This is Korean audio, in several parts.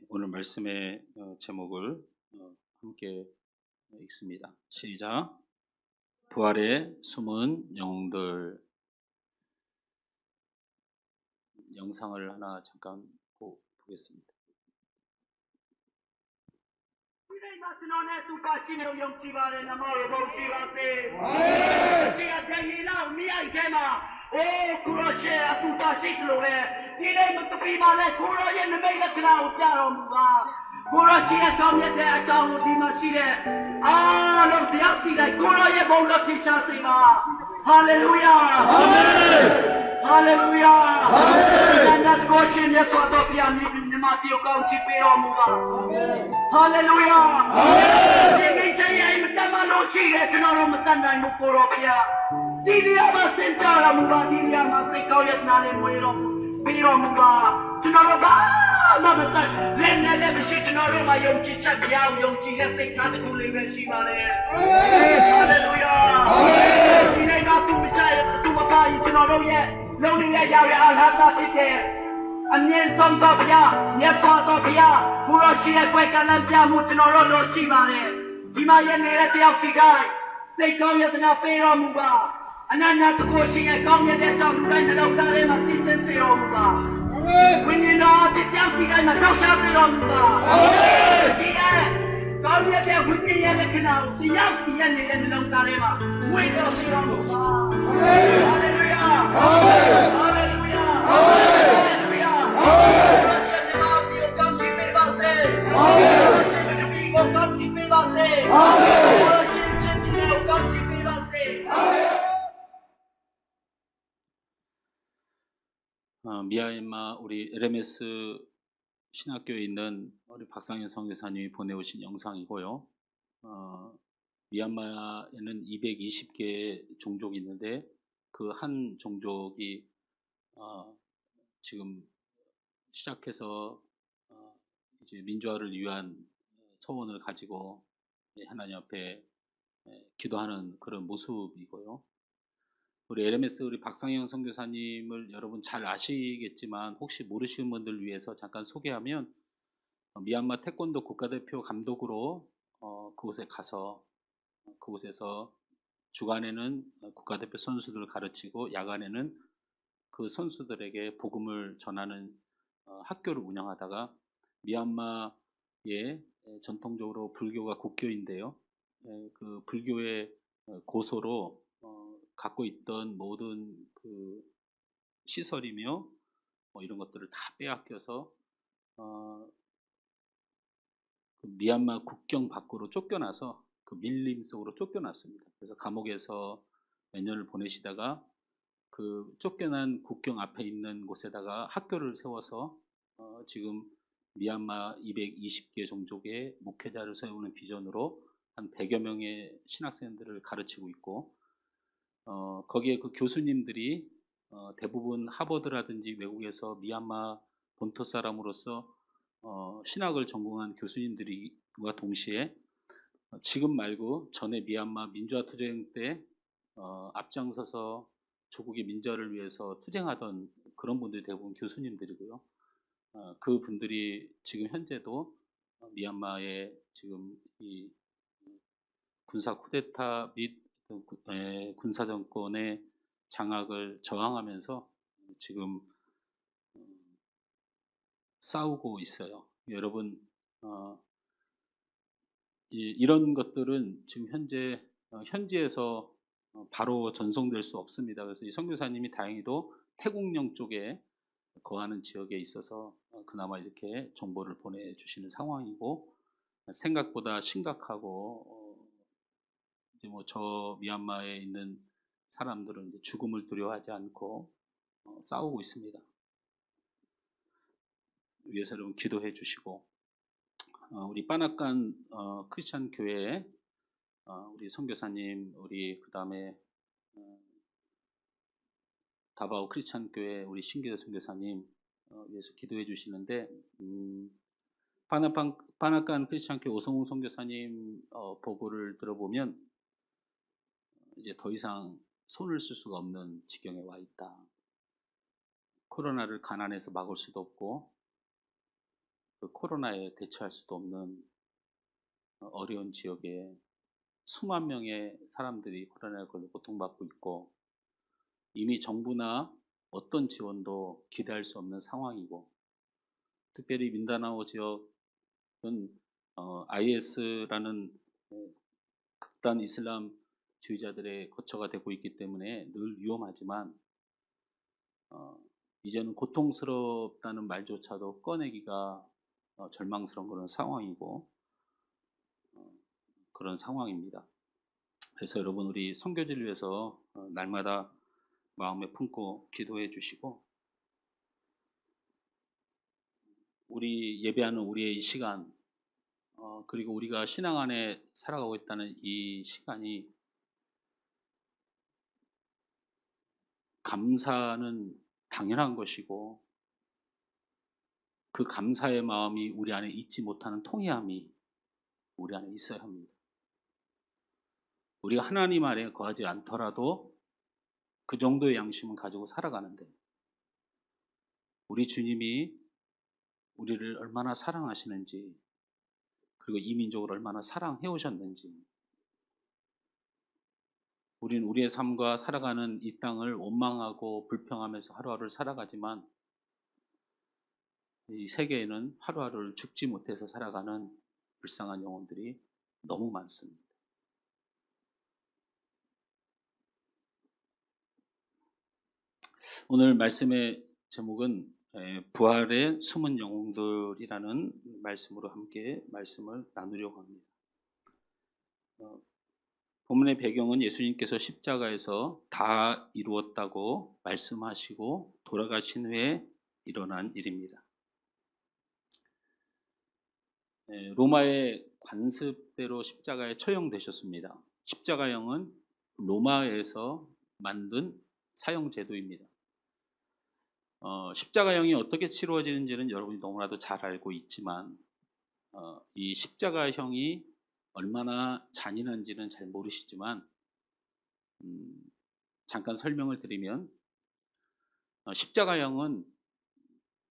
오늘 말씀의 제목을 함께 읽습니다. 시작. 부활의 숨은 영웅들. 영상을 하나 잠깐 보겠습니다. 미얀마 우리 LMS 신학교에 있는 우리 박상현 선교사님이 보내오신 영상이고요. 미얀마에는 220개의 종족이 있는데 그 한 종족이 지금 시작해서 이제 민주화를 위한 소원을 가지고 하나님 앞에 기도하는 그런 모습이고요. 우리 LMS 우리 박상영 선교사님을 여러분 잘 아시겠지만 혹시 모르시는 분들 위해서 잠깐 소개하면 미얀마 태권도 국가대표 감독으로 그곳에 가서 그곳에서 주간에는 국가대표 선수들을 가르치고 야간에는 그 선수들에게 복음을 전하는 학교를 운영하다가 미얀마의 전통적으로 불교가 국교인데요. 그 불교의 고소로 갖고 있던 모든 그 시설이며 이런 것들을 다 빼앗겨서 그 미얀마 국경 밖으로 쫓겨나서 그 밀림 속으로 쫓겨났습니다. 그래서 감옥에서 몇 년을 보내시다가 그 쫓겨난 국경 앞에 있는 곳에다가 학교를 세워서 지금 미얀마 220개 종족의 목회자를 세우는 비전으로 한 100여 명의 신학생들을 가르치고 있고 거기에 그 교수님들이 대부분 하버드라든지 외국에서 미얀마 본토 사람으로서 신학을 전공한 교수님들과 동시에 지금 말고 전에 미얀마 민주화 투쟁 때 앞장서서 조국의 민주화를 위해서 투쟁하던 그런 분들이 대부분 교수님들이고요. 그 분들이 지금 현재도 미얀마의 지금 이 군사 쿠데타 및 군사 정권의 장악을 저항하면서 지금 싸우고 있어요. 여러분 이런 것들은 지금 현지에서 바로 전송될 수 없습니다. 그래서 이 선교사님이 다행히도 태국령 쪽에 거하는 지역에 있어서 그나마 이렇게 정보를 보내주시는 상황이고 생각보다 심각하고 이제 뭐 저 미얀마에 있는 사람들은 이제 죽음을 두려워하지 않고 싸우고 있습니다. 위해서 여러분 기도해 주시고 우리 빠나깐 크리스찬 교회 우리 선교사님 우리 그 다음에 다바오 크리스찬 교회 우리 신기대 선교사님 위해서 기도해 주시는데 빠나깐 크리스찬 교회 오성웅 선교사님 보고를 들어보면 이제 더 이상 손을 쓸 수가 없는 지경에 와 있다. 코로나를 가난해서 막을 수도 없고 그 코로나에 대처할 수도 없는 어려운 지역에 수만 명의 사람들이 코로나에 걸려 고통받고 있고, 이미 정부나 어떤 지원도 기대할 수 없는 상황이고, 특별히 민다나오 지역은 IS라는 극단 이슬람주의자들의 거처가 되고 있기 때문에 늘 위험하지만, 이제는 고통스럽다는 말조차도 꺼내기가 절망스러운 그런 상황이고, 그런 상황입니다. 그래서 여러분, 우리 선교지를 위해서 날마다 마음에 품고 기도해 주시고, 우리 예배하는 우리의 이 시간, 그리고 우리가 신앙 안에 살아가고 있다는 이 시간이, 감사는 당연한 것이고, 그 감사의 마음이 우리 안에 있지 못하는 통회함이 우리 안에 있어야 합니다. 우리가 하나님 안에 거하지 않더라도 그 정도의 양심은 가지고 살아가는데, 우리 주님이 우리를 얼마나 사랑하시는지, 그리고 이 민족을 얼마나 사랑해 오셨는지, 우리는 우리의 삶과 살아가는 이 땅을 원망하고 불평하면서 하루하루를 살아가지만, 이 세계에는 하루하루를 죽지 못해서 살아가는 불쌍한 영혼들이 너무 많습니다. 오늘 말씀의 제목은 부활의 숨은 영웅들이라는 말씀으로 함께 말씀을 나누려고 합니다. 본문의 배경은 예수님께서 십자가에서 다 이루었다고 말씀하시고 돌아가신 후에 일어난 일입니다. 로마의 관습대로 십자가에 처형되셨습니다. 십자가형은 로마에서 만든 사형 제도입니다. 십자가형이 어떻게 치루어지는지는 여러분이 너무나도 잘 알고 있지만, 이 십자가형이 얼마나 잔인한지는 잘 모르시지만, 잠깐 설명을 드리면, 십자가형은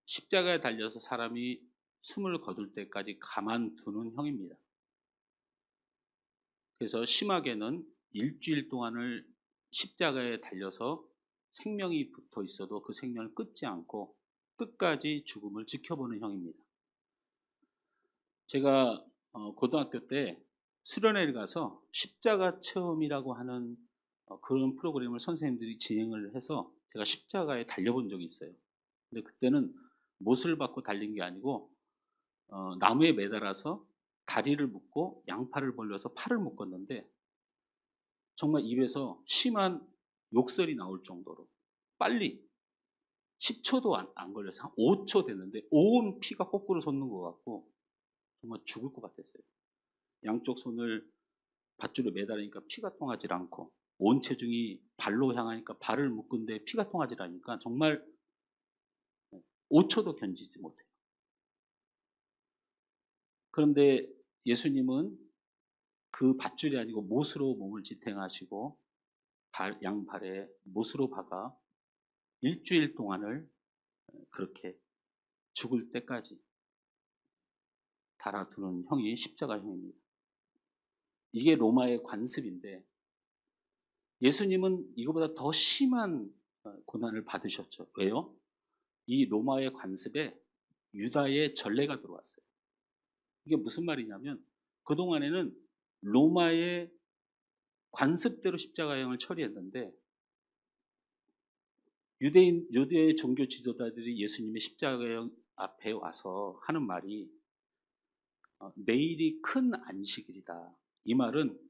십자가에 달려서 사람이 숨을 거둘 때까지 가만두는 형입니다. 그래서 심하게는 일주일 동안을 십자가에 달려서 생명이 붙어 있어도 그 생명을 끊지 않고 끝까지 죽음을 지켜보는 형입니다. 제가 고등학교 때 수련회를 가서 십자가 체험이라고 하는 그런 프로그램을 선생님들이 진행을 해서 제가 십자가에 달려본 적이 있어요. 근데 그때는 못을 받고 달린 게 아니고 나무에 매달아서 다리를 묶고 양팔을 벌려서 팔을 묶었는데, 정말 입에서 심한 욕설이 나올 정도로 빨리 10초도 안 걸려서 한 5초 됐는데 온 피가 거꾸로 솟는 것 같고 정말 죽을 것 같았어요. 양쪽 손을 밧줄에 매달으니까 피가 통하지 않고, 온 체중이 발로 향하니까 발을 묶은데 피가 통하지 않으니까 정말 5초도 견디지 못해요. 그런데 예수님은 그 밧줄이 아니고 못으로 몸을 지탱하시고 양발에 못으로 박아 일주일 동안을 그렇게 죽을 때까지 달아두는 형이 십자가형입니다. 이게 로마의 관습인데, 예수님은 이거보다 더 심한 고난을 받으셨죠. 왜요? 이 로마의 관습에 유다의 전례가 들어왔어요. 이게 무슨 말이냐면, 그동안에는 로마의 관습대로 십자가형을 처리했는데, 유대의 종교 지도자들이 예수님의 십자가형 앞에 와서 하는 말이 내일이 큰 안식일이다. 이 말은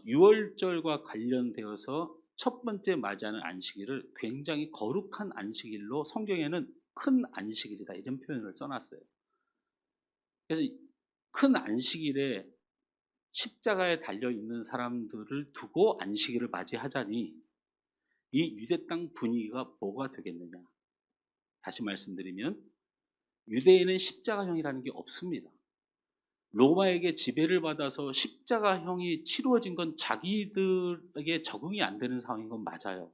유월절과 관련되어서 첫 번째 맞이하는 안식일을 굉장히 거룩한 안식일로 성경에는 큰 안식일이다 이런 표현을 써놨어요. 그래서 큰 안식일에 십자가에 달려있는 사람들을 두고 안식일을 맞이하자니 이 유대 땅 분위기가 뭐가 되겠느냐. 다시 말씀드리면 유대인은 십자가형이라는 게 없습니다. 로마에게 지배를 받아서 십자가형이 치루어진 건 자기들에게 적응이 안 되는 상황인 건 맞아요.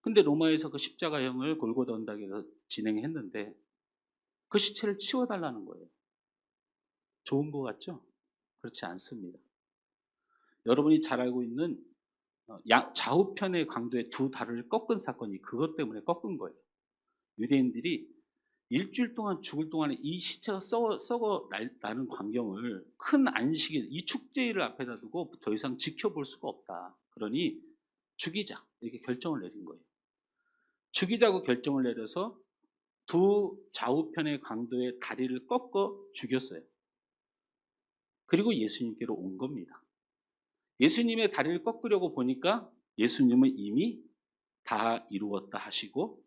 근데 로마에서 그 십자가형을 골고다 언덕에서 진행했는데, 그 시체를 치워달라는 거예요. 좋은 것 같죠? 그렇지 않습니다. 여러분이 잘 알고 있는 좌우편의 강도의 두 다리를 꺾은 사건이 그것 때문에 꺾은 거예요. 유대인들이 일주일 동안 죽을 동안에 이 시체가 썩어 나는 광경을 큰 안식일, 이 축제일을 앞에다 두고 더 이상 지켜볼 수가 없다. 그러니 죽이자 이렇게 결정을 내린 거예요. 죽이자고 결정을 내려서 두 좌우편의 강도의 다리를 꺾어 죽였어요. 그리고 예수님께로 온 겁니다. 예수님의 다리를 꺾으려고 보니까 예수님은 이미 다 이루었다 하시고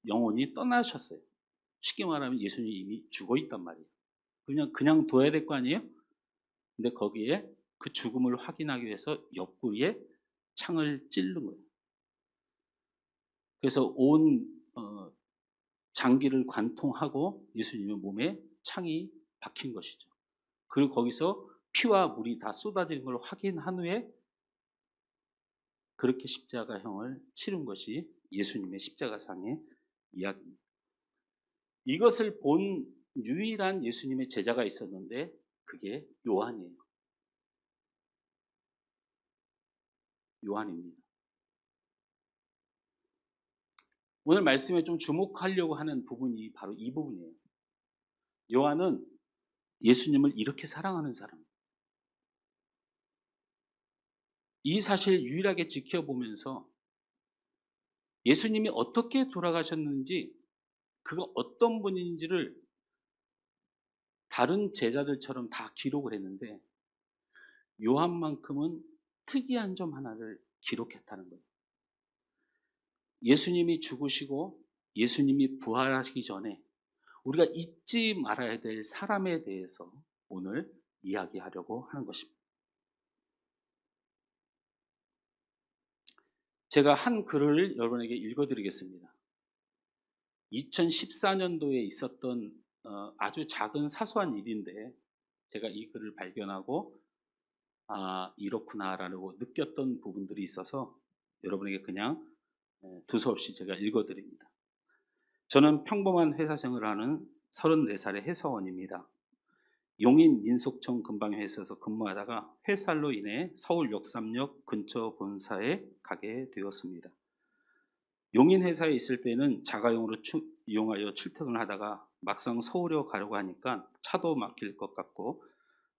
영혼이 떠나셨어요. 쉽게 말하면 예수님이 이미 죽어 있단 말이에요. 그냥 둬야 될 거 아니에요? 근데 거기에 그 죽음을 확인하기 위해서 옆구리에 창을 찌른 거예요. 그래서 온 장기를 관통하고 예수님의 몸에 창이 박힌 것이죠. 그리고 거기서 피와 물이 다 쏟아지는 걸 확인한 후에 그렇게 십자가형을 치른 것이 예수님의 십자가상의 이야기입니다. 이것을 본 유일한 예수님의 제자가 있었는데 그게 요한이에요. 요한입니다. 오늘 말씀에 좀 주목하려고 하는 부분이 바로 이 부분이에요. 요한은 예수님을 이렇게 사랑하는 사람. 이 사실을 유일하게 지켜보면서 예수님이 어떻게 돌아가셨는지, 그가 어떤 분인지를 다른 제자들처럼 다 기록을 했는데 요한만큼은 특이한 점 하나를 기록했다는 거예요. 예수님이 죽으시고 예수님이 부활하시기 전에 우리가 잊지 말아야 될 사람에 대해서 오늘 이야기하려고 하는 것입니다. 제가 한 글을 여러분에게 읽어드리겠습니다. 2014년도에 있었던 아주 작은 사소한 일인데 제가 이 글을 발견하고 이렇구나라고 느꼈던 부분들이 있어서 여러분에게 그냥 두서없이 제가 읽어드립니다. 저는 평범한 회사 생활을 하는 34살의 회사원입니다. 용인 민속청 근방회사에서 근무하다가 폐살로 인해 서울 역삼역 근처 본사에 가게 되었습니다. 용인 회사에 있을 때는 자가용으로 이용하여 출퇴근을 하다가 막상 서울에 가려고 하니까 차도 막힐 것 같고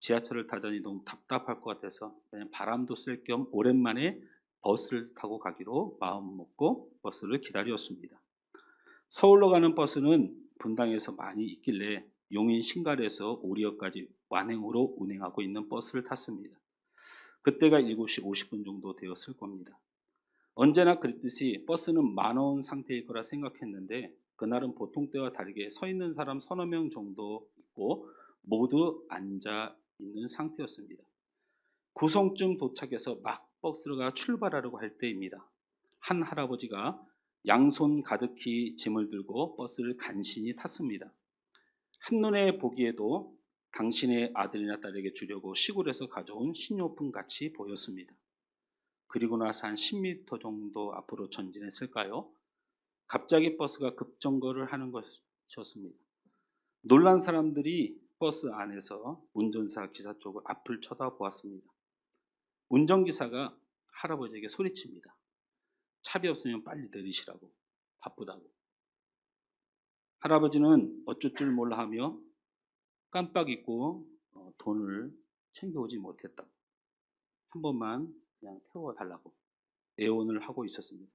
지하철을 타더니 너무 답답할 것 같아서 그냥 바람도 쓸 겸 오랜만에 버스를 타고 가기로 마음먹고 버스를 기다렸습니다. 서울로 가는 버스는 분당에서 많이 있길래 용인 신갈에서 오리역까지 완행으로 운행하고 있는 버스를 탔습니다. 그때가 7시 50분 정도 되었을 겁니다. 언제나 그랬듯이 버스는 만원 상태일 거라 생각했는데 그날은 보통 때와 다르게 서 있는 사람 서너 명 정도 있고 모두 앉아 있는 상태였습니다. 구성쯤 도착해서 막 버스가 출발하려고 할 때입니다. 한 할아버지가 양손 가득히 짐을 들고 버스를 간신히 탔습니다. 한눈에 보기에도 당신의 아들이나 딸에게 주려고 시골에서 가져온 신용품 같이 보였습니다. 그리고 나서 한 10m 정도 앞으로 전진했을까요? 갑자기 버스가 급정거를 하는 것이었습니다. 놀란 사람들이 버스 안에서 운전사 기사 쪽을 앞을 쳐다보았습니다. 운전기사가 할아버지에게 소리칩니다. 차비 없으면 빨리 내리시라고, 바쁘다고. 할아버지는 어쩔 줄 몰라 하며 깜빡 잊고 돈을 챙겨오지 못했다고, 한 번만 그냥 태워달라고 애원을 하고 있었습니다.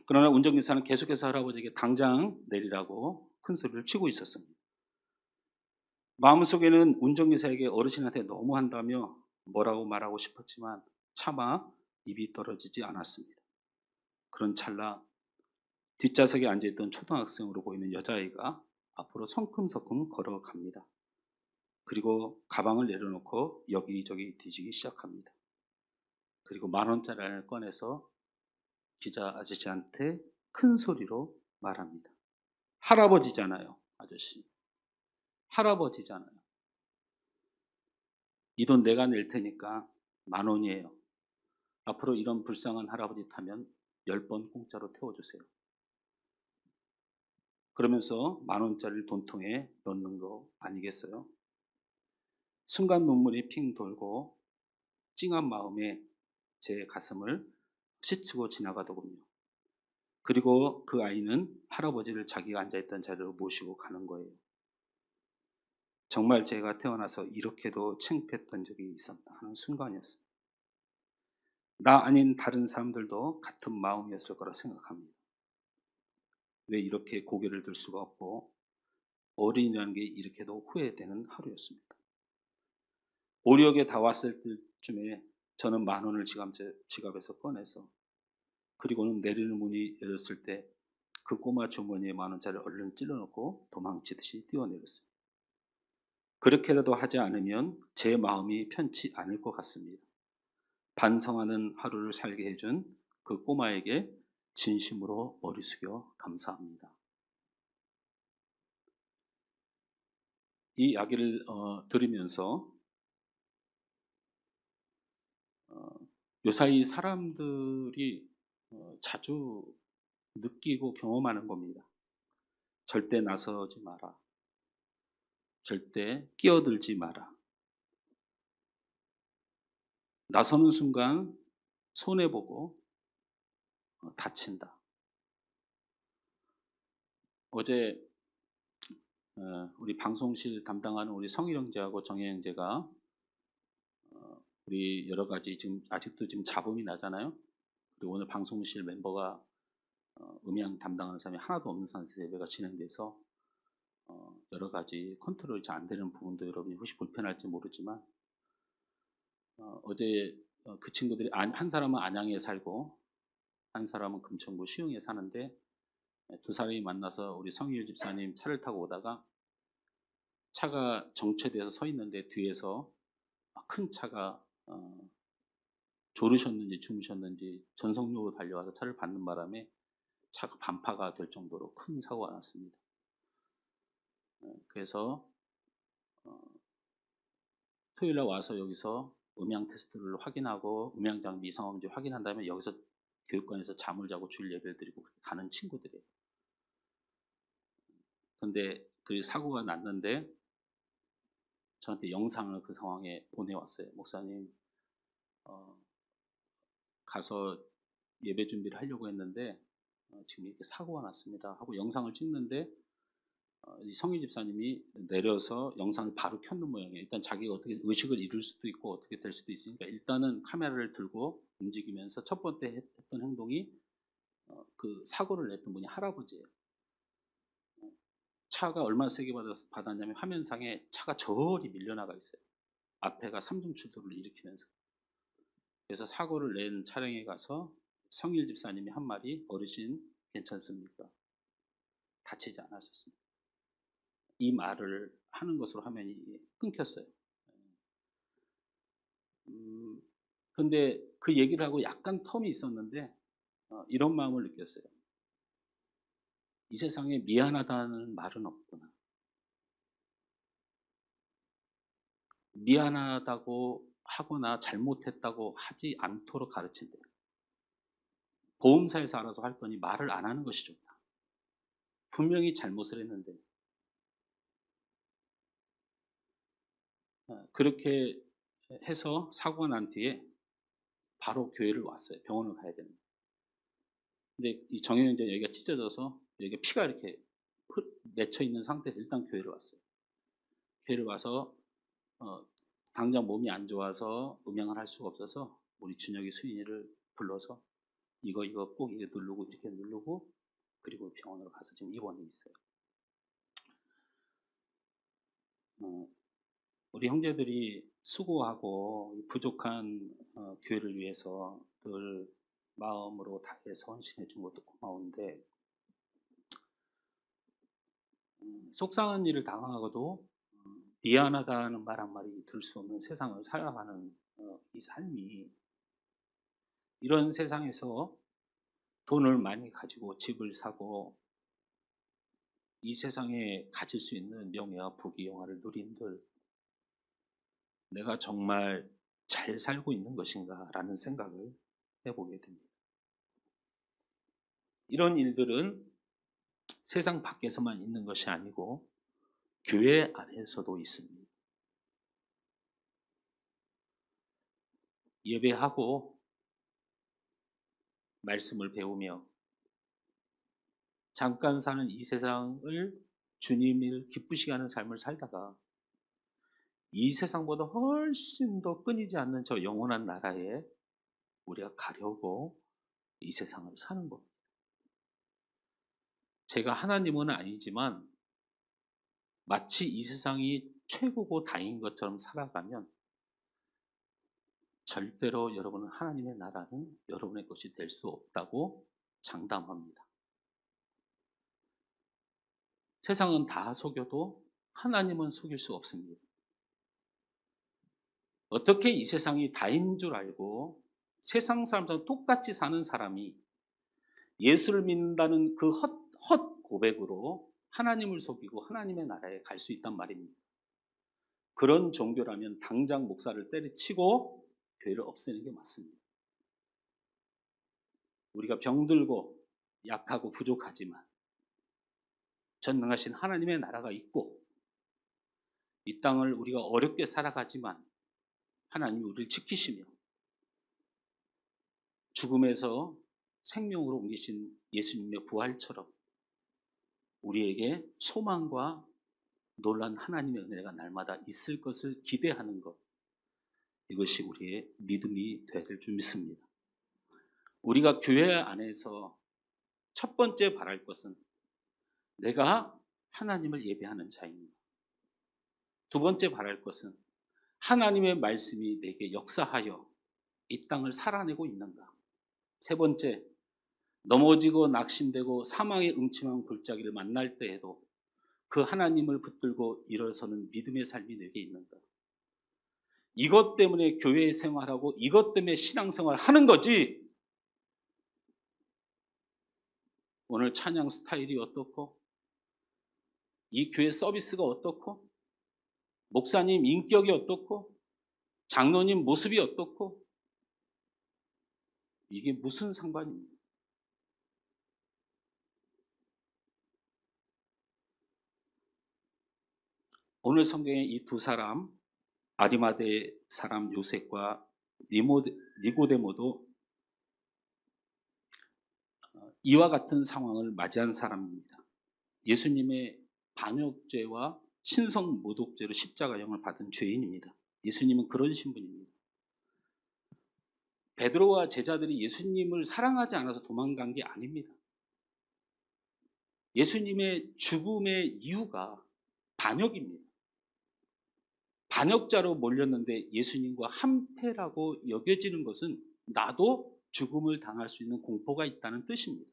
그러나 운전기사는 계속해서 할아버지에게 당장 내리라고 큰 소리를 치고 있었습니다. 마음속에는 운전기사에게 어르신한테 너무한다며 뭐라고 말하고 싶었지만 차마 입이 떨어지지 않았습니다. 그런 찰나 뒷좌석에 앉아있던 초등학생으로 보이는 여자아이가 앞으로 성큼성큼 걸어갑니다. 그리고 가방을 내려놓고 여기저기 뒤지기 시작합니다. 그리고 10,000원짜리를 꺼내서 기자 아저씨한테 큰 소리로 말합니다. 할아버지잖아요, 아저씨. 할아버지잖아요. 이 돈 내가 낼 테니까 10,000원이에요. 앞으로 이런 불쌍한 할아버지 타면 10번 공짜로 태워주세요. 그러면서 10,000원짜리를 돈통에 넣는 거 아니겠어요? 순간 눈물이 핑 돌고 찡한 마음에 제 가슴을 스치고 지나가더군요. 그리고 그 아이는 할아버지를 자기가 앉아있던 자리로 모시고 가는 거예요. 정말 제가 태어나서 이렇게도 창피했던 적이 있었나 하는 순간이었어요. 나 아닌 다른 사람들도 같은 마음이었을 거라 생각합니다. 왜 이렇게 고개를 들 수가 없고 어린이라는 게 이렇게도 후회되는 하루였습니다. 오리역에 다 왔을 때쯤에 저는 10,000원을 지갑에서 꺼내서, 그리고는 내리는 문이 열렸을 때 그 꼬마 주머니에 10,000원짜리를 얼른 찔러놓고 도망치듯이 뛰어내렸어요. 그렇게라도 하지 않으면 제 마음이 편치 않을 것 같습니다. 반성하는 하루를 살게 해준 그 꼬마에게 진심으로 머리 숙여 감사합니다. 이 이야기를 들으면서 요사이 사람들이 자주 느끼고 경험하는 겁니다. 절대 나서지 마라. 절대 끼어들지 마라. 나서는 순간 손해보고 다친다. 어제 우리 방송실 담당하는 우리 성일 형제하고 정혜 형제가 우리 여러 가지 지금 아직도 잡음이 나잖아요. 그리고 오늘 방송실 멤버가 음향 담당하는 사람이 하나도 없는 상태에서 예배가 진행돼서 여러 가지 컨트롤이 잘 안 되는 부분도 여러분이 혹시 불편할지 모르지만 어제 그 친구들이 한 사람은 안양에 살고 한 사람은 금천구 시흥에 사는데 두 사람이 만나서 우리 성일 집사님 차를 타고 오다가 차가 정체돼서 서 있는데 뒤에서 큰 차가 졸으셨는지 주무셨는지 전속력으로 달려와서 차를 받는 바람에 차가 반파가 될 정도로 큰 사고가 났습니다. 그래서 토요일날 와서 여기서 음향 테스트를 확인하고 음향 장비 이상 없는지 확인한 다음에 여기서 교육관에서 잠을 자고 주일 예배를 드리고 가는 친구들이에요. 근데 그 사고가 났는데 저한테 영상을 그 상황에 보내왔어요. 목사님 가서 예배 준비를 하려고 했는데 지금 이렇게 사고가 났습니다 하고 영상을 찍는데 이 성희 집사님이 내려서 영상을 바로 켰는 모양이에요. 일단 자기가 어떻게 의식을 잃을 수도 있고 어떻게 될 수도 있으니까 일단은 카메라를 들고 움직이면서 첫 번째 했던 행동이 그 사고를 냈던 분이 할아버지예요. 차가 얼마나 세게 받았냐면 화면상에 차가 저리 밀려나가 있어요. 앞에가 삼중추돌을 일으키면서. 그래서 사고를 낸 차량에 가서 성일 집사님이 한 말이 어르신 괜찮습니까? 다치지 않으셨습니다. 이 말을 하는 것으로 화면이 끊겼어요. 근데 그 얘기를 하고 약간 텀이 있었는데 이런 마음을 느꼈어요. 이 세상에 미안하다는 말은 없구나. 미안하다고 하거나 잘못했다고 하지 않도록 가르친대. 보험사에서 알아서 할 거니 말을 안 하는 것이 좋다. 분명히 잘못을 했는데 그렇게 해서 사고가 난 뒤에 바로 교회를 왔어요. 병원을 가야 되는. 근데 이 정형이 이제 여기가 찢어져서 여기가 피가 이렇게 맺혀 있는 상태에서 일단 교회를 왔어요. 교회를 와서 당장 몸이 안 좋아서 음향을 할 수가 없어서 우리 준혁이 수인이를 불러서 이거 꼭 이게 누르고 이렇게 누르고 그리고 병원으로 가서 지금 입원해 있어요. 우리 형제들이 수고하고 부족한 교회를 위해서 늘 마음으로 다해서 헌신해 준 것도 고마운데 속상한 일을 당하고도 미안하다는 말 한마디 들 수 없는 세상을 살아가는 이 삶이, 이런 세상에서 돈을 많이 가지고 집을 사고 이 세상에 가질 수 있는 명예와 부귀 영화를 누린들 내가 정말 잘 살고 있는 것인가 라는 생각을 해보게 됩니다. 이런 일들은 세상 밖에서만 있는 것이 아니고 교회 안에서도 있습니다. 예배하고 말씀을 배우며 잠깐 사는 이 세상을 주님을 기쁘시게 하는 삶을 살다가 이 세상보다 훨씬 더 끊이지 않는 저 영원한 나라에 우리가 가려고 이 세상을 사는 겁니다. 제가 하나님은 아니지만 마치 이 세상이 최고고 다인 것처럼 살아가면 절대로 여러분은 하나님의 나라는 여러분의 것이 될 수 없다고 장담합니다. 세상은 다 속여도 하나님은 속일 수 없습니다. 어떻게 이 세상이 다인 줄 알고 세상 사람들과 똑같이 사는 사람이 예수를 믿는다는 그 헛 고백으로 하나님을 속이고 하나님의 나라에 갈 수 있단 말입니다. 그런 종교라면 당장 목사를 때려치고 교회를 없애는 게 맞습니다. 우리가 병들고 약하고 부족하지만 전능하신 하나님의 나라가 있고 이 땅을 우리가 어렵게 살아가지만 하나님이 우리를 지키시며 죽음에서 생명으로 옮기신 예수님의 부활처럼 우리에게 소망과 놀란 하나님의 은혜가 날마다 있을 것을 기대하는 것, 이것이 우리의 믿음이 되어야 될 줄 믿습니다. 우리가 교회 안에서 첫 번째 바랄 것은 내가 하나님을 예배하는 자입니다. 두 번째 바랄 것은 하나님의 말씀이 내게 역사하여 이 땅을 살아내고 있는가. 세 번째, 넘어지고 낙심되고 사망의 음침한 골짜기를 만날 때에도 그 하나님을 붙들고 일어서는 믿음의 삶이 내게 있는가. 이것 때문에 교회 생활하고 이것 때문에 신앙생활 하는 거지. 오늘 찬양 스타일이 어떻고 이 교회 서비스가 어떻고 목사님 인격이 어떻고 장로님 모습이 어떻고 이게 무슨 상관입니까? 오늘 성경에 이 두 사람 아리마대 사람 요셉과 니고데모도 이와 같은 상황을 맞이한 사람입니다. 예수님의 반역죄와 신성 모독죄로 십자가형을 받은 죄인입니다. 예수님은 그런 신분입니다. 베드로와 제자들이 예수님을 사랑하지 않아서 도망간 게 아닙니다. 예수님의 죽음의 이유가 반역입니다. 반역자로 몰렸는데 예수님과 한패라고 여겨지는 것은 나도 죽음을 당할 수 있는 공포가 있다는 뜻입니다.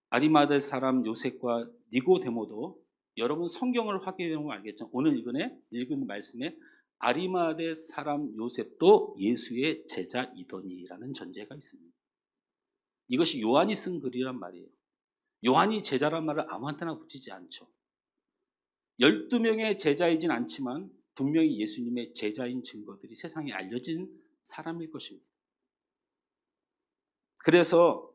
아리마대 사람 요셉과 니고데모도 여러분 성경을 확인해보면 알겠죠. 오늘 읽은 말씀에 아리마대 사람 요셉도 예수의 제자이더니라는 전제가 있습니다. 이것이 요한이 쓴 글이란 말이에요. 요한이 제자란 말을 아무한테나 붙이지 않죠. 12명의 제자이진 않지만 분명히 예수님의 제자인 증거들이 세상에 알려진 사람일 것입니다. 그래서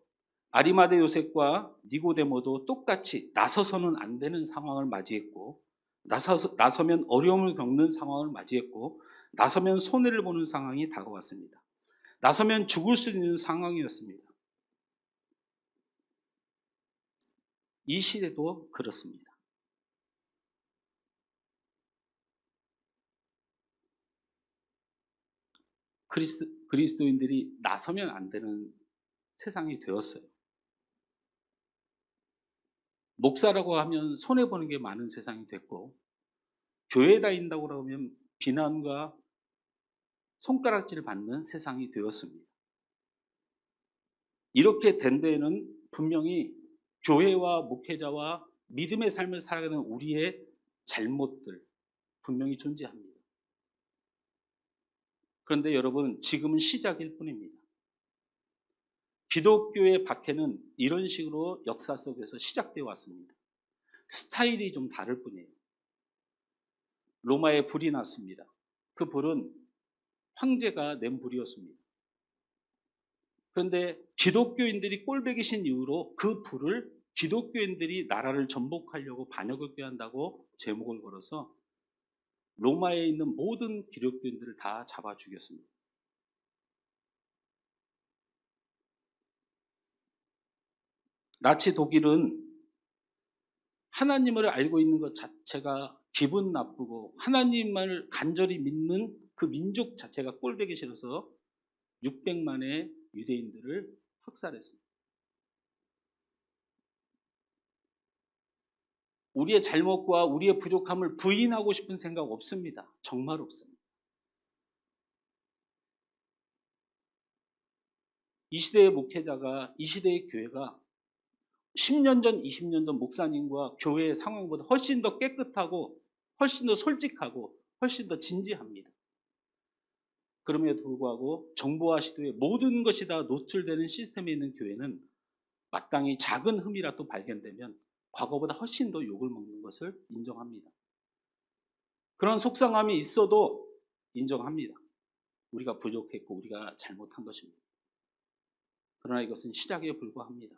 아리마대 요셉과 니고데모도 똑같이 나서서는 안 되는 상황을 맞이했고 나서면 어려움을 겪는 상황을 맞이했고 나서면 손해를 보는 상황이 다가왔습니다. 나서면 죽을 수 있는 상황이었습니다. 이 시대도 그렇습니다. 그리스도인들이 나서면 안 되는 세상이 되었어요. 목사라고 하면 손해보는 게 많은 세상이 됐고 교회 다닌다고 하면 비난과 손가락질을 받는 세상이 되었습니다. 이렇게 된 데에는 분명히 교회와 목회자와 믿음의 삶을 살아가는 우리의 잘못들 분명히 존재합니다. 그런데 여러분, 지금은 시작일 뿐입니다. 기독교의 박해는 이런 식으로 역사 속에서 시작되어 왔습니다. 스타일이 좀 다를 뿐이에요. 로마에 불이 났습니다. 그 불은 황제가 낸 불이었습니다. 그런데 기독교인들이 꼴배기신 이후로 그 불을 기독교인들이 나라를 전복하려고 반역을 꾀한다고 제목을 걸어서 로마에 있는 모든 기독교인들을 다 잡아 죽였습니다. 나치 독일은 하나님을 알고 있는 것 자체가 기분 나쁘고 하나님만을 간절히 믿는 그 민족 자체가 꼴보기 싫어서 600만의 유대인들을 학살했습니다. 우리의 잘못과 우리의 부족함을 부인하고 싶은 생각 없습니다. 정말 없습니다. 이 시대의 목회자가, 이 시대의 교회가 10년 전, 20년 전 목사님과 교회의 상황보다 훨씬 더 깨끗하고 훨씬 더 솔직하고 훨씬 더 진지합니다. 그럼에도 불구하고 정보화 시도에 모든 것이 다 노출되는 시스템에 있는 교회는 마땅히 작은 흠이라도 발견되면 과거보다 훨씬 더 욕을 먹는 것을 인정합니다. 그런 속상함이 있어도 인정합니다. 우리가 부족했고 우리가 잘못한 것입니다. 그러나 이것은 시작에 불과합니다.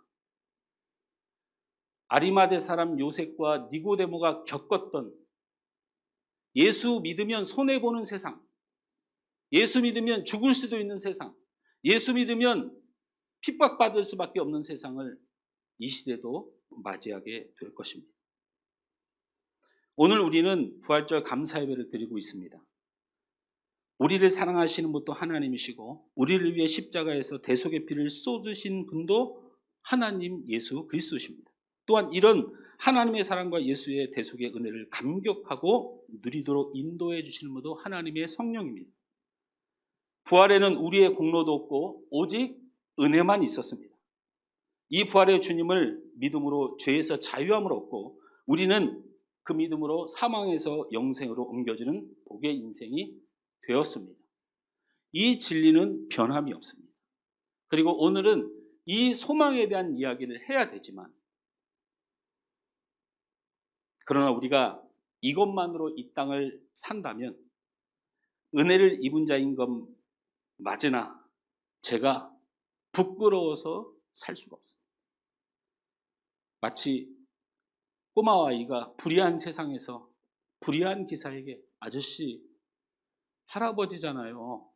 아리마대 사람 요셉과 니고데모가 겪었던 예수 믿으면 손해보는 세상, 예수 믿으면 죽을 수도 있는 세상, 예수 믿으면 핍박받을 수밖에 없는 세상을 이 시대도 맞이하게 될 것입니다. 오늘 우리는 부활절 감사 예배를 드리고 있습니다. 우리를 사랑하시는 분도 하나님이시고 우리를 위해 십자가에서 대속의 피를 쏟으신 분도 하나님 예수 그리스도십니다. 또한 이런 하나님의 사랑과 예수의 대속의 은혜를 감격하고 누리도록 인도해 주시는 분도 하나님의 성령입니다. 부활에는 우리의 공로도 없고 오직 은혜만 있었습니다. 이 부활의 주님을 믿음으로 죄에서 자유함을 얻고 우리는 그 믿음으로 사망에서 영생으로 옮겨지는 복의 인생이 되었습니다. 이 진리는 변함이 없습니다. 그리고 오늘은 이 소망에 대한 이야기를 해야 되지만 그러나 우리가 이것만으로 이 땅을 산다면 은혜를 입은 자인 건 맞으나 제가 부끄러워서 살 수가 없습니다. 마치 꼬마 아이가 불의한 세상에서 불의한 기사에게 아저씨 할아버지잖아요.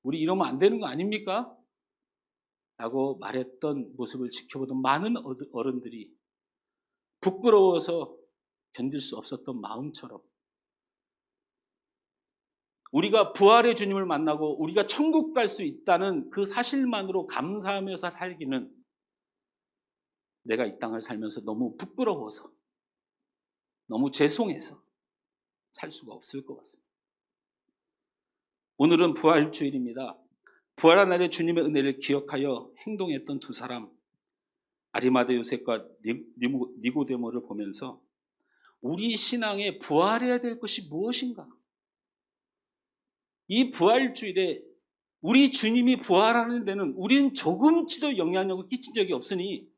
우리 이러면 안 되는 거 아닙니까? 라고 말했던 모습을 지켜보던 많은 어른들이 부끄러워서 견딜 수 없었던 마음처럼 우리가 부활의 주님을 만나고 우리가 천국 갈 수 있다는 그 사실만으로 감사하면서 살기는 내가 이 땅을 살면서 너무 부끄러워서 너무 죄송해서 살 수가 없을 것 같습니다. 오늘은 부활주일입니다. 부활한 날에 주님의 은혜를 기억하여 행동했던 두 사람 아리마대 요셉과 니고데모를 보면서 우리 신앙에 부활해야 될 것이 무엇인가? 이 부활주일에 우리 주님이 부활하는 데는 우리는 조금치도 영향력을 끼친 적이 없으니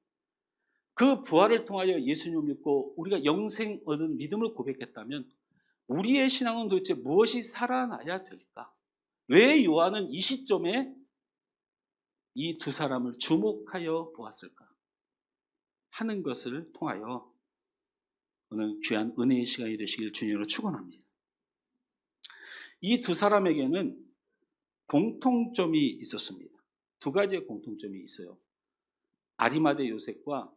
그 부활을 통하여 예수님을 믿고 우리가 영생 얻은 믿음을 고백했다면 우리의 신앙은 도대체 무엇이 살아나야 될까? 왜 요한은 이 시점에 이 두 사람을 주목하여 보았을까? 하는 것을 통하여 오늘 귀한 은혜의 시간이 되시길 주님으로 축원합니다. 이 두 사람에게는 공통점이 있었습니다. 두 가지의 공통점이 있어요. 아리마대 요셉과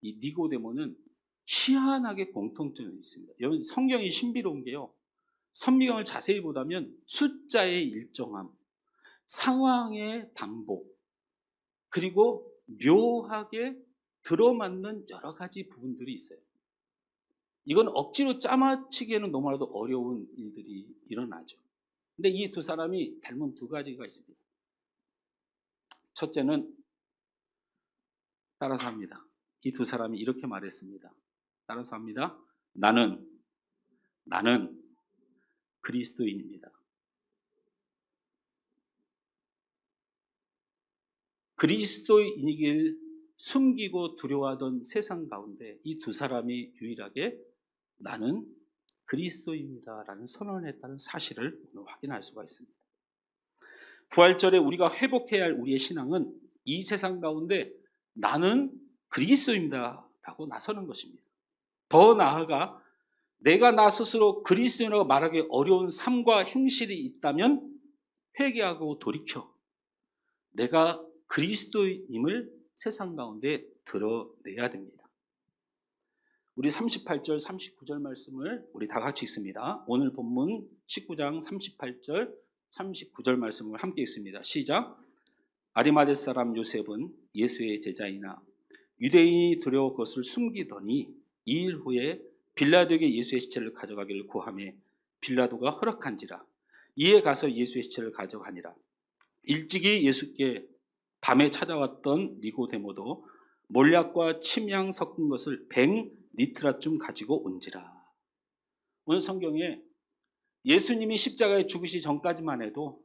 이 니고데모는 희한하게 공통점이 있습니다. 여러분 성경이 신비로운 게요. 성경을 자세히 보다면 숫자의 일정함, 상황의 반복, 그리고 묘하게 들어맞는 여러 가지 부분들이 있어요. 이건 억지로 짜맞추기에는 너무나도 어려운 일들이 일어나죠. 근데 이 두 사람이 닮은 두 가지가 있습니다. 첫째는 따라서 합니다. 이 두 사람이 이렇게 말했습니다. 따라서 합니다. 나는 그리스도인입니다. 그리스도인이길 숨기고 두려워하던 세상 가운데 이 두 사람이 유일하게 나는 그리스도입니다 라는 선언을 했다는 사실을 오늘 확인할 수가 있습니다. 부활절에 우리가 회복해야 할 우리의 신앙은 이 세상 가운데 나는 그리스도입니다 라고 나서는 것입니다. 더 나아가 내가 나 스스로 그리스도인이라고 말하기 어려운 삶과 행실이 있다면 회개하고 돌이켜 내가 그리스도임을 세상 가운데 드러내야 됩니다. 우리 38절 39절 말씀을 우리 다 같이 읽습니다. 오늘 본문 19장 38절 39절 말씀을 함께 읽습니다. 시작. 아리마대 사람 요셉은 예수의 제자이나 유대인이 두려워 그것을 숨기더니 2일 후에 빌라도에게 예수의 시체를 가져가기를 구하매 빌라도가 허락한지라. 이에 가서 예수의 시체를 가져가니라. 일찍이 예수께 밤에 찾아왔던 니고데모도 몰약과 침향 섞은 것을 100리트라쯤 가지고 온지라. 오늘 성경에 예수님이 십자가에 죽으시 전까지만 해도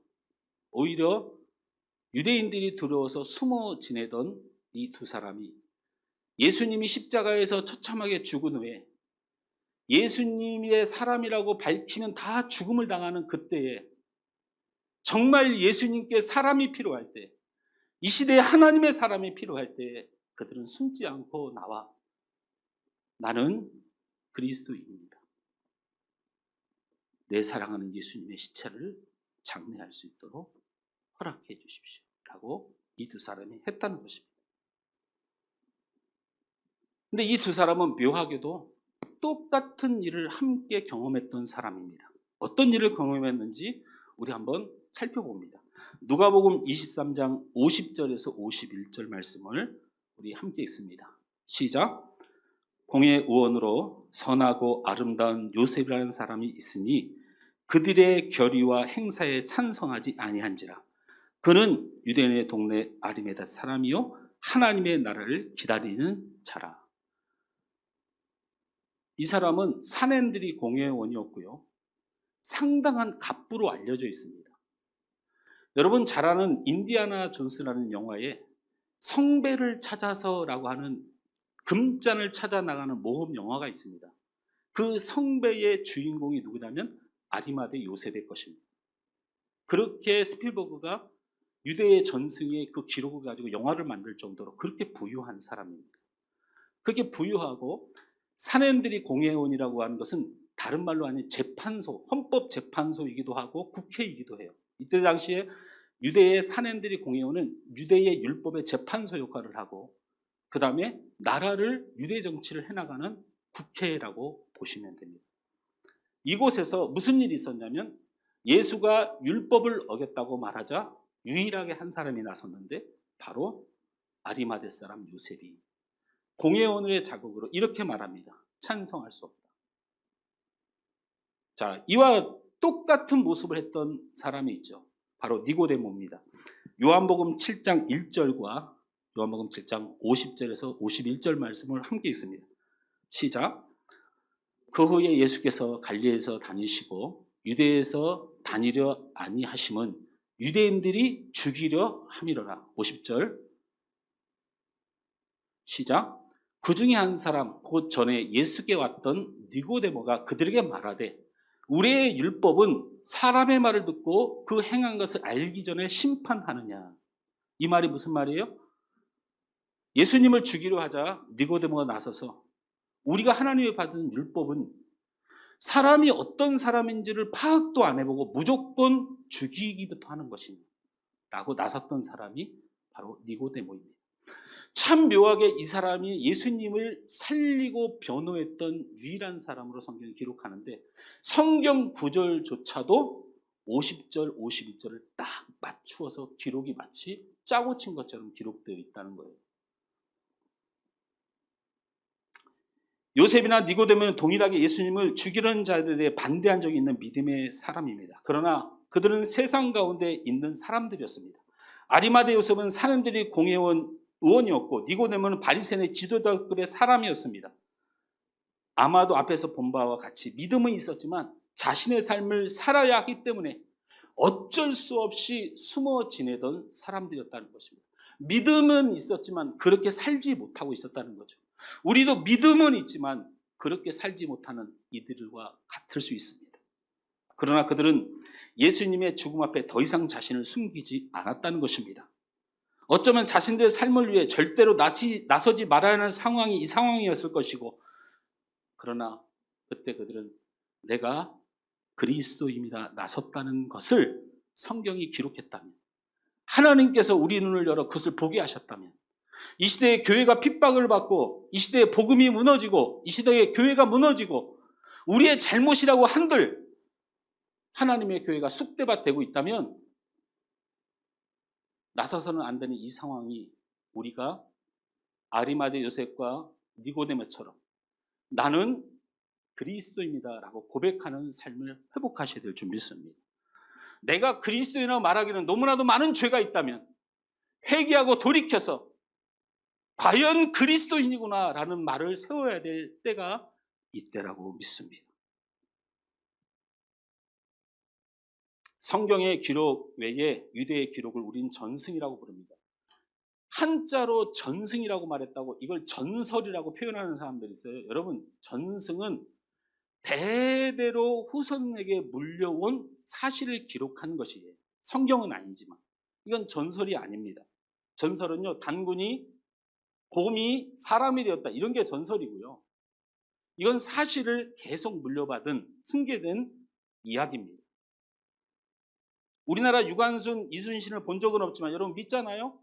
오히려 유대인들이 두려워서 숨어 지내던 이 두 사람이 예수님이 십자가에서 처참하게 죽은 후에 예수님의 사람이라고 밝히면 다 죽음을 당하는 그때에 정말 예수님께 사람이 필요할 때, 이 시대에 하나님의 사람이 필요할 때 그들은 숨지 않고 나와 나는 그리스도입니다. 내 사랑하는 예수님의 시체를 장례할 수 있도록 허락해 주십시오 라고 이 두 사람이 했다는 것입니다. 근데 이 두 사람은 묘하게도 똑같은 일을 함께 경험했던 사람입니다. 어떤 일을 경험했는지 우리 한번 살펴봅니다. 누가복음 23장 50절에서 51절 말씀을 우리 함께 읽습니다. 시작. 공의 의원으로 선하고 아름다운 요셉이라는 사람이 있으니 그들의 결의와 행사에 찬성하지 아니한지라. 그는 유대인의 동네 아리마대 사람이요 하나님의 나라를 기다리는 자라. 이 사람은 산헨드리 공회원이었고요. 상당한 갑부로 알려져 있습니다. 여러분 잘 아는 인디아나 존스라는 영화에 성배를 찾아서라고 하는 금잔을 찾아 나가는 모험 영화가 있습니다. 그 성배의 주인공이 누구냐면 아리마대 요셉의 것입니다. 그렇게 스필버그가 유대의 전승의 그 기록을 가지고 영화를 만들 정도로 그렇게 부유한 사람입니다. 그렇게 부유하고 산헨드리 공회원이라고 하는 것은 다른 말로 하면 재판소, 헌법재판소이기도 하고 국회이기도 해요. 이때 당시에 유대의 산헨드리 공회원은 유대의 율법의 재판소 역할을 하고 그 다음에 나라를 유대 정치를 해나가는 국회라고 보시면 됩니다. 이곳에서 무슨 일이 있었냐면 예수가 율법을 어겼다고 말하자 유일하게 한 사람이 나섰는데 바로 아리마대 사람 요셉이 공회원의 자격으로 이렇게 말합니다. 찬성할 수 없다. 자, 이와 똑같은 모습을 했던 사람이 있죠. 바로 니고데모입니다. 요한복음 7장 1절과 요한복음 7장 50절에서 51절 말씀을 함께 읽습니다. 시작. 그 후에 예수께서 갈릴리에서 다니시고 유대에서 다니려 아니하심은 유대인들이 죽이려 함이로라. 50절 시작. 그 중에 한 사람 곧 전에 예수께 왔던 니고데모가 그들에게 말하되 우리의 율법은 사람의 말을 듣고 그 행한 것을 알기 전에 심판하느냐. 이 말이 무슨 말이에요? 예수님을 죽이려 하자 니고데모가 나서서 우리가 하나님이 받은 율법은 사람이 어떤 사람인지를 파악도 안 해보고 무조건 죽이기부터 하는 것이니 라고 나섰던 사람이 바로 니고데모입니다. 참 묘하게 이 사람이 예수님을 살리고 변호했던 유일한 사람으로 성경이 기록하는데 성경 구절조차도 50절, 51절을 딱 맞추어서 기록이 마치 짜고 친 것처럼 기록되어 있다는 거예요. 요셉이나 니고데모는 동일하게 예수님을 죽이려는 자들에 대해 반대한 적이 있는 믿음의 사람입니다. 그러나 그들은 세상 가운데 있는 사람들이었습니다. 아리마대 요셉은 산헨드리 공회원 의원이었고 니고데모는 바리새인의 지도자급의 사람이었습니다. 아마도 앞에서 본 바와 같이 믿음은 있었지만 자신의 삶을 살아야 하기 때문에 어쩔 수 없이 숨어 지내던 사람들이었다는 것입니다. 믿음은 있었지만 그렇게 살지 못하고 있었다는 거죠. 우리도 믿음은 있지만 그렇게 살지 못하는 이들과 같을 수 있습니다. 그러나 그들은 예수님의 죽음 앞에 더 이상 자신을 숨기지 않았다는 것입니다. 어쩌면 자신들의 삶을 위해 절대로 나서지 말아야 하는 상황이 이 상황이었을 것이고, 그러나 그때 그들은 내가 그리스도입니다 나섰다는 것을 성경이 기록했다면, 하나님께서 우리 눈을 열어 그것을 보게 하셨다면, 이 시대에 교회가 핍박을 받고, 이 시대에 복음이 무너지고, 이 시대에 교회가 무너지고, 우리의 잘못이라고 한들 하나님의 교회가 쑥대밭 되고 있다면, 나서서는 안 되는 이 상황이 우리가 아리마대 요셉과 니고데모처럼 나는 그리스도입니다 라고 고백하는 삶을 회복하셔야 될 줄 믿습니다. 내가 그리스도인이라고 말하기는 너무나도 많은 죄가 있다면 회개하고 돌이켜서 과연 그리스도인이구나 라는 말을 세워야 될 때가 이때라고 믿습니다. 성경의 기록 외에 유대의 기록을 우린 전승이라고 부릅니다. 한자로 전승이라고 말했다고 이걸 전설이라고 표현하는 사람들이 있어요. 여러분, 전승은 대대로 후손에게 물려온 사실을 기록한 것이에요. 성경은 아니지만 이건 전설이 아닙니다. 전설은요, 단군이 곰이 사람이 되었다 이런 게 전설이고요. 이건 사실을 계속 물려받은 승계된 이야기입니다. 우리나라 유관순, 이순신을 본 적은 없지만 여러분 믿잖아요?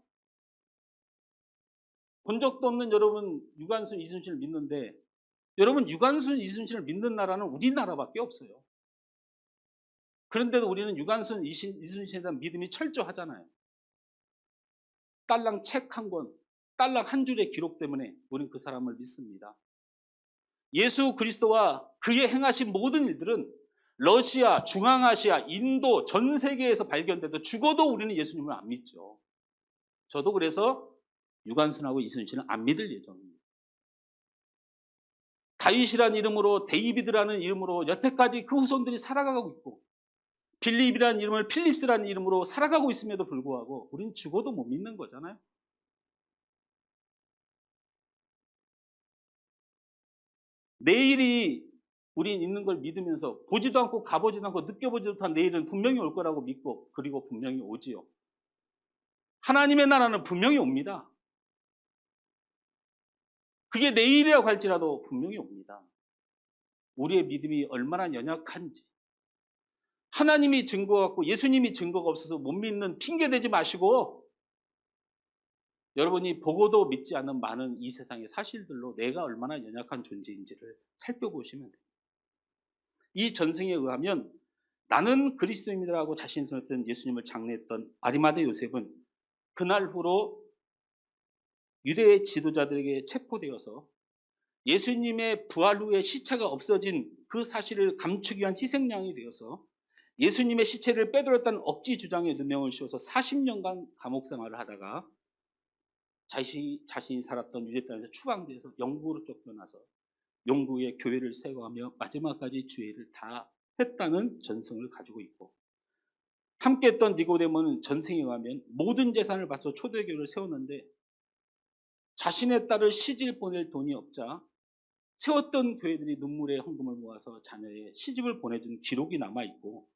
본 적도 없는 여러분 유관순, 이순신을 믿는데, 여러분 유관순, 이순신을 믿는 나라는 우리나라밖에 없어요. 그런데도 우리는 유관순, 이순신에 대한 믿음이 철저하잖아요. 딸랑 책 한 권, 딸랑 한 줄의 기록 때문에 우리는 그 사람을 믿습니다. 예수 그리스도와 그의 행하신 모든 일들은 러시아, 중앙아시아, 인도, 전 세계에서 발견돼도 죽어도 우리는 예수님을 안 믿죠. 저도 그래서 유관순하고 이순신은 안 믿을 예정입니다. 다윗이라는 이름으로, 데이비드라는 이름으로 여태까지 그 후손들이 살아가고 있고, 빌립이라는 이름을 필립스라는 이름으로 살아가고 있음에도 불구하고 우리는 죽어도 못 믿는 거잖아요. 내일이 우린 있는 걸 믿으면서 보지도 않고 가보지도 않고 느껴보지도 못한 내일은 분명히 올 거라고 믿고, 그리고 분명히 오지요. 하나님의 나라는 분명히 옵니다. 그게 내일이라고 할지라도 분명히 옵니다. 우리의 믿음이 얼마나 연약한지, 하나님이 증거가 없고 예수님이 증거가 없어서 못 믿는 핑계 대지 마시고, 여러분이 보고도 믿지 않는 많은 이 세상의 사실들로 내가 얼마나 연약한 존재인지를 살펴보시면 됩니다. 이 전승에 의하면 나는 그리스도입니다라고 자신을 선했던 예수님을 장례했던 아리마대 요셉은 그날 후로 유대의 지도자들에게 체포되어서 예수님의 부활 후에 시체가 없어진 그 사실을 감추기 위한 희생양이 되어서 예수님의 시체를 빼돌렸다는 억지 주장에 누명을 씌워서 40년간 감옥 생활을 하다가 자신이 살았던 유대 땅에서 추방돼서 영국으로 쫓겨나서 영국의 교회를 세워가며 마지막까지 주의를 다 했다는 전승을 가지고 있고, 함께했던 니고데모는 전승에 의하면 모든 재산을 바쳐 초대교회를 세웠는데 자신의 딸을 시집 보낼 돈이 없자 세웠던 교회들이 눈물의 헌금을 모아서 자녀의 시집을 보내준 기록이 남아있고,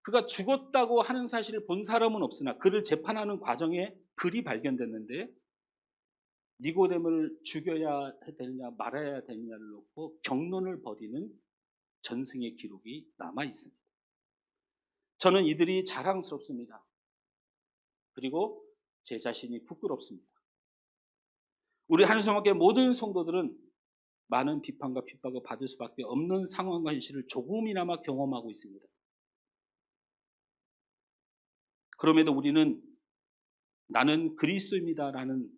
그가 죽었다고 하는 사실을 본 사람은 없으나 그를 재판하는 과정에 글이 발견됐는데 니고데모를 죽여야 되느냐 말아야 되느냐를 놓고 경론을 벌이는 전승의 기록이 남아있습니다. 저는 이들이 자랑스럽습니다. 그리고 제 자신이 부끄럽습니다. 우리 한수목교회 모든 성도들은 많은 비판과 핍박을 받을 수밖에 없는 상황과 현실을 조금이나마 경험하고 있습니다. 그럼에도 우리는 나는 그리스도입니다라는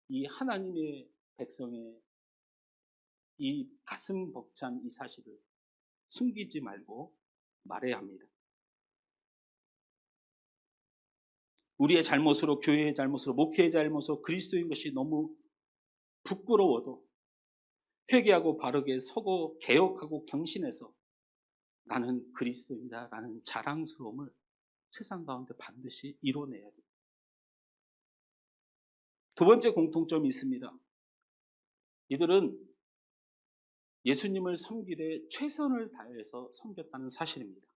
이 하나님의 백성의 이 가슴 벅찬 이 사실을 숨기지 말고 말해야 합니다. 우리의 잘못으로, 교회의 잘못으로, 목회의 잘못으로 그리스도인 것이 너무 부끄러워도 회개하고 바르게 서고 개혁하고 경신해서 나는 그리스도입니다 라는 자랑스러움을 세상 가운데 반드시 이뤄내야 됩니다. 두 번째 공통점이 있습니다. 이들은 예수님을 섬기되 최선을 다해서 섬겼다는 사실입니다.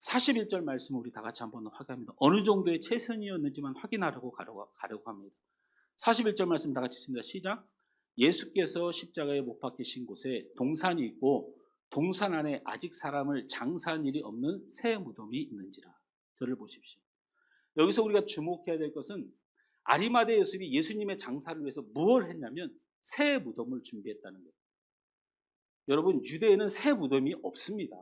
41절 말씀을 우리 다 같이 한번 확인합니다. 어느 정도의 최선이었는지만 확인하려고 가려고 합니다. 41절 말씀 다 같이 있습니다. 시작. 예수께서 십자가에 못 박히신 곳에 동산이 있고 동산 안에 아직 사람을 장사한 일이 없는 새 무덤이 있는지라. 저를 보십시오. 여기서 우리가 주목해야 될 것은 아리마대 요셉이 예수님의 장사를 위해서 무엇을 했냐면 새 무덤을 준비했다는 거예요. 여러분, 유대에는 새 무덤이 없습니다.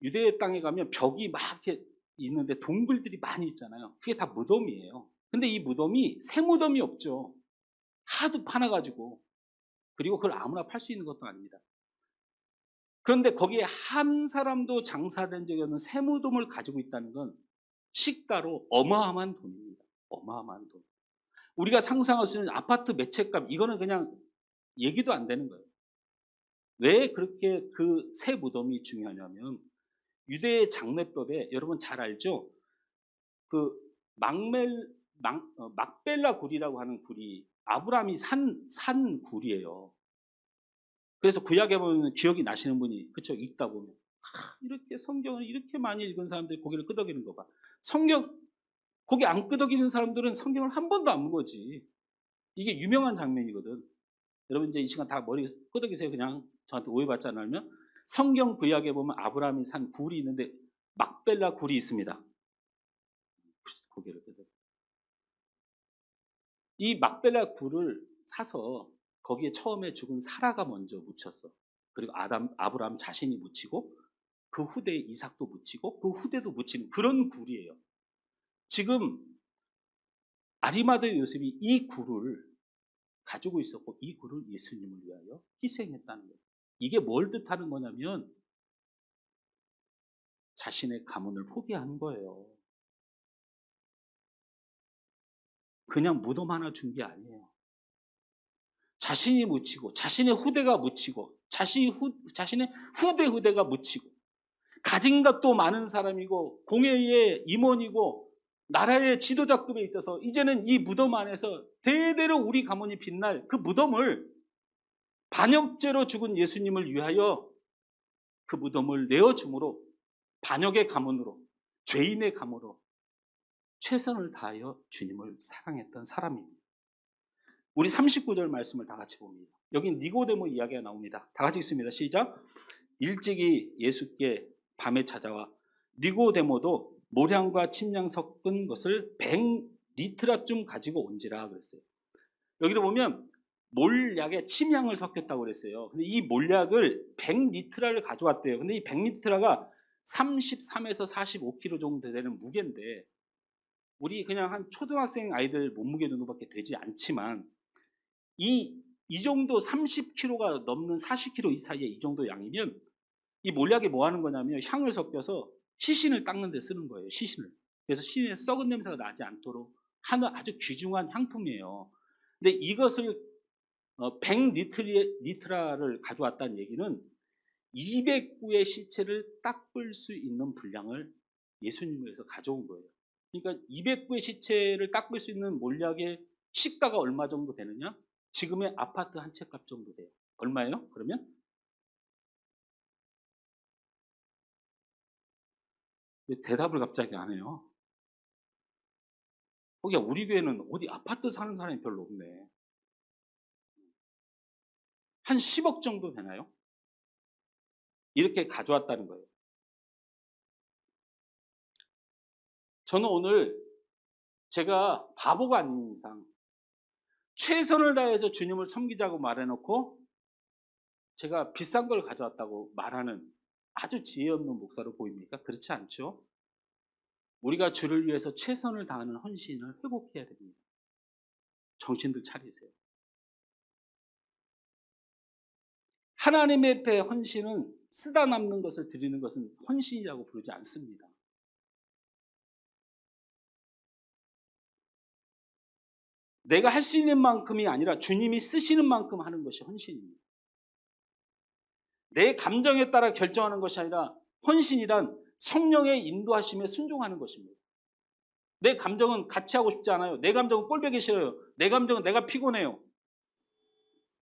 유대 땅에 가면 벽이 막 이렇게 있는데 동굴들이 많이 있잖아요. 그게 다 무덤이에요. 근데 이 무덤이 새 무덤이 없죠. 하도 파놔가지고. 그리고 그걸 아무나 팔 수 있는 것도 아닙니다. 그런데 거기에 한 사람도 장사된 적이 없는 새 무덤을 가지고 있다는 건 시가로 어마어마한 돈입니다. 어마어마한 돈. 우리가 상상할 수 있는 아파트 매체값, 이거는 그냥 얘기도 안 되는 거예요. 왜 그렇게 그 새 무덤이 중요하냐면 유대의 장례법에 여러분 잘 알죠? 그 막벨라 굴이라고 하는 굴이 아브라함이 산 굴이에요. 그래서 구약에 보면 기억이 나시는 분이 그쵸 읽다 보면 이렇게 성경을 이렇게 많이 읽은 사람들이 고개를 끄덕이는 거 봐. 성경 고개 안 끄덕이는 사람들은 성경을 한 번도 안 본 거지. 이게 유명한 장면이거든. 여러분 이제 이 시간 다 머리 끄덕이세요. 그냥 저한테 오해받지 않으면 성경 구약에 보면 아브라함이 산 굴이 있는데 막벨라 굴이 있습니다. 고개를 끄덕여. 이 막벨라 굴을 사서 거기에 처음에 죽은 사라가 먼저 묻혔어. 그리고 아브라함 자신이 묻히고 그 후대에 이삭도 묻히고 그 후대도 묻히는 그런 굴이에요. 지금 아리마대 요셉이 이 굴을 가지고 있었고 이 굴을 예수님을 위하여 희생했다는 거예요. 이게 뭘 뜻하는 거냐면 자신의 가문을 포기한 거예요. 그냥 무덤 하나 준 게 아니에요. 자신이 묻히고 자신의 후대가 묻히고 자신의 후대가 묻히고 가진 것도 많은 사람이고 공회의 임원이고 나라의 지도자급에 있어서 이제는 이 무덤 안에서 대대로 우리 가문이 빛날 그 무덤을 반역죄로 죽은 예수님을 위하여 그 무덤을 내어줌으로 반역의 가문으로 죄인의 가문으로 최선을 다하여 주님을 사랑했던 사람입니다. 우리 39절 말씀을 다 같이 봅니다. 여기 니고데모 이야기가 나옵니다. 다 같이 읽습니다. 시작. 일찍이 예수께 밤에 찾아와 니고데모도 모량과 침량 섞은 것을 100리트라쯤 가지고 온지라 그랬어요. 여기를 보면 몰약에 침향을 섞였다고 그랬어요. 근데 이 몰약을 100리트라를 가져왔대요. 근데 이 100리트라가 33에서 45kg 정도 되는 무게인데 우리 그냥 한 초등학생 아이들 몸무게 정도밖에 되지 않지만 이 정도 30kg가 넘는 40kg 이 사이에 이 정도 양이면 이 몰약이 뭐 하는 거냐면 향을 섞여서 시신을 닦는 데 쓰는 거예요. 시신을. 그래서 시신에 썩은 냄새가 나지 않도록 하는 아주 귀중한 향품이에요. 근데 이것을 100리트라를 가져왔다는 얘기는 200구의 시체를 닦을 수 있는 분량을 예수님을 위해서 가져온 거예요. 그러니까 200구의 시체를 닦을 수 있는 몰약의 시가가 얼마 정도 되느냐? 지금의 아파트 한 채 값 정도 돼요. 얼마예요? 그러면? 왜 대답을 갑자기 안 해요? 거기야 우리 교회는 어디 아파트 사는 사람이 별로 없네. 한 10억 정도 되나요? 이렇게 가져왔다는 거예요. 저는 오늘 제가 바보가 아닌 이상 최선을 다해서 주님을 섬기자고 말해놓고 제가 비싼 걸 가져왔다고 말하는 아주 지혜 없는 목사로 보입니까? 그렇지 않죠? 우리가 주를 위해서 최선을 다하는 헌신을 회복해야 됩니다. 정신들 차리세요. 하나님의 앞에 헌신은 쓰다 남는 것을 드리는 것은 헌신이라고 부르지 않습니다. 내가 할 수 있는 만큼이 아니라 주님이 쓰시는 만큼 하는 것이 헌신입니다. 내 감정에 따라 결정하는 것이 아니라 헌신이란 성령의 인도하심에 순종하는 것입니다. 내 감정은 같이 하고 싶지 않아요. 내 감정은 꼴보기 싫어요. 내 감정은 내가 피곤해요.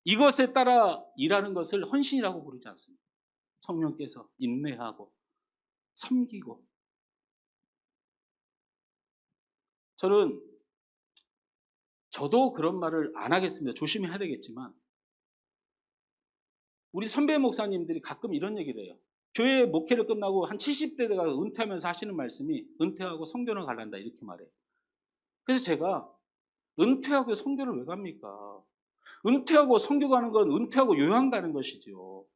이것에 따라 일하는 것을 헌신이라고 부르지 않습니다. 성령께서 인내하고 섬기고. 저도 그런 말을 안 하겠습니다. 조심해야 되겠지만 우리 선배 목사님들이 가끔 이런 얘기를 해요. 교회 목회를 끝나고 한 70대 돼가 은퇴하면서 하시는 말씀이 은퇴하고 성교를 가란다 이렇게 말해요. 그래서 제가 은퇴하고 성교를 왜 갑니까? 은퇴하고 성교 가는 건 은퇴하고 요양 가는 것이죠.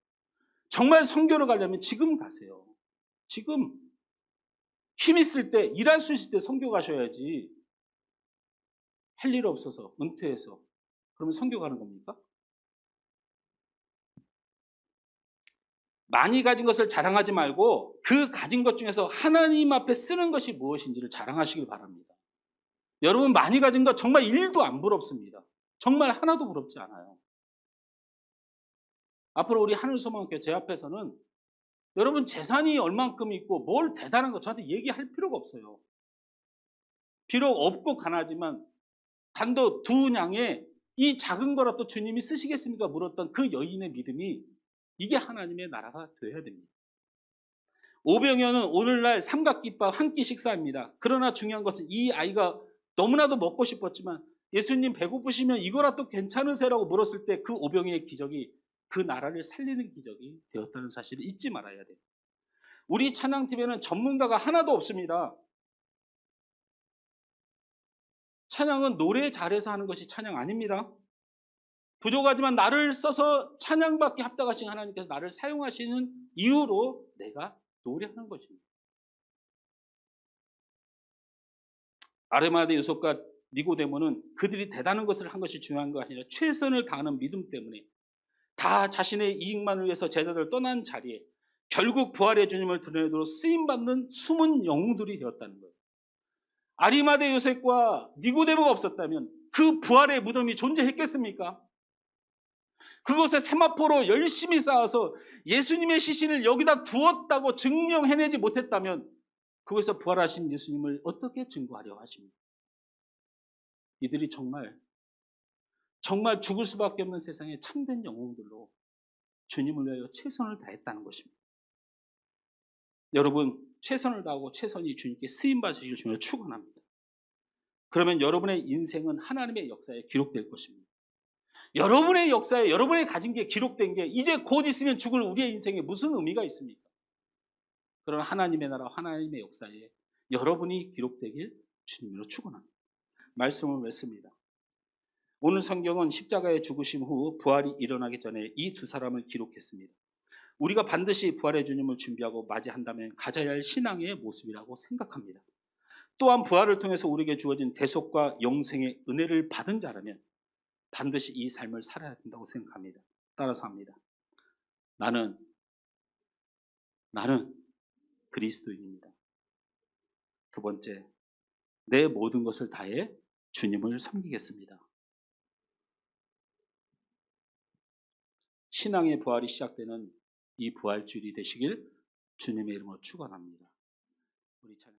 정말 성교를 가려면 지금 가세요. 지금 힘 있을 때, 일할 수 있을 때 성교 가셔야지. 할 일 없어서 은퇴해서 그러면 성교 가는 겁니까? 많이 가진 것을 자랑하지 말고 그 가진 것 중에서 하나님 앞에 쓰는 것이 무엇인지를 자랑하시길 바랍니다. 여러분 많이 가진 것 정말 1도 안 부럽습니다. 정말 하나도 부럽지 않아요. 앞으로 우리 하늘소망교회 제 앞에서는 여러분 재산이 얼만큼 있고 뭘 대단한 거 저한테 얘기할 필요가 없어요. 비록 없고 가난하지만 단도 두 냥에 이 작은 거라도 주님이 쓰시겠습니까? 물었던 그 여인의 믿음이 이게 하나님의 나라가 되어야 됩니다. 오병이어는 오늘날 삼각김밥 한 끼 식사입니다. 그러나 중요한 것은 이 아이가 너무나도 먹고 싶었지만 예수님 배고프시면 이거라도 괜찮으세요라고 물었을 때 그 오병이의 기적이 그 나라를 살리는 기적이 되었다는 사실을 잊지 말아야 돼요. 우리 찬양팀에는 전문가가 하나도 없습니다. 찬양은 노래 잘해서 하는 것이 찬양 아닙니다. 부족하지만 나를 써서 찬양받기 합당하신 하나님께서 나를 사용하시는 이유로 내가 노래하는 것입니다. 아르마데 요셉과 니고데모는 그들이 대단한 것을 한 것이 중요한 거 아니라 최선을 다하는 믿음 때문에 다 자신의 이익만을 위해서 제자들 떠난 자리에 결국 부활의 주님을 드러내도록 쓰임받는 숨은 영웅들이 되었다는 거예요. 아리마대 요셉과 니고데모가 없었다면 그 부활의 무덤이 존재했겠습니까? 그것에 세마포로 열심히 쌓아서 예수님의 시신을 여기다 두었다고 증명해내지 못했다면 그것에서 부활하신 예수님을 어떻게 증거하려 하십니까? 이들이 정말 죽을 수밖에 없는 세상에 참된 영웅들로 주님을 위하여 최선을 다했다는 것입니다. 여러분 최선을 다하고 최선이 주님께 쓰임받으시길 주님을 축원합니다. 그러면 여러분의 인생은 하나님의 역사에 기록될 것입니다. 여러분의 역사에 여러분의 가진 게 기록된 게 이제 곧 있으면 죽을 우리의 인생에 무슨 의미가 있습니까? 그런 하나님의 나라 하나님의 역사에 여러분이 기록되길 주님으로 축원합니다. 말씀을 맺습니다. 오늘 성경은 십자가의 죽으심 후 부활이 일어나기 전에 이 두 사람을 기록했습니다. 우리가 반드시 부활의 주님을 준비하고 맞이한다면 가져야 할 신앙의 모습이라고 생각합니다. 또한 부활을 통해서 우리에게 주어진 대속과 영생의 은혜를 받은 자라면 반드시 이 삶을 살아야 된다고 생각합니다. 따라서 합니다. 나는 그리스도인입니다. 두 번째, 내 모든 것을 다해 주님을 섬기겠습니다. 신앙의 부활이 시작되는 이 부활주일이 되시길 주님의 이름으로 축원합니다. 우리 찬양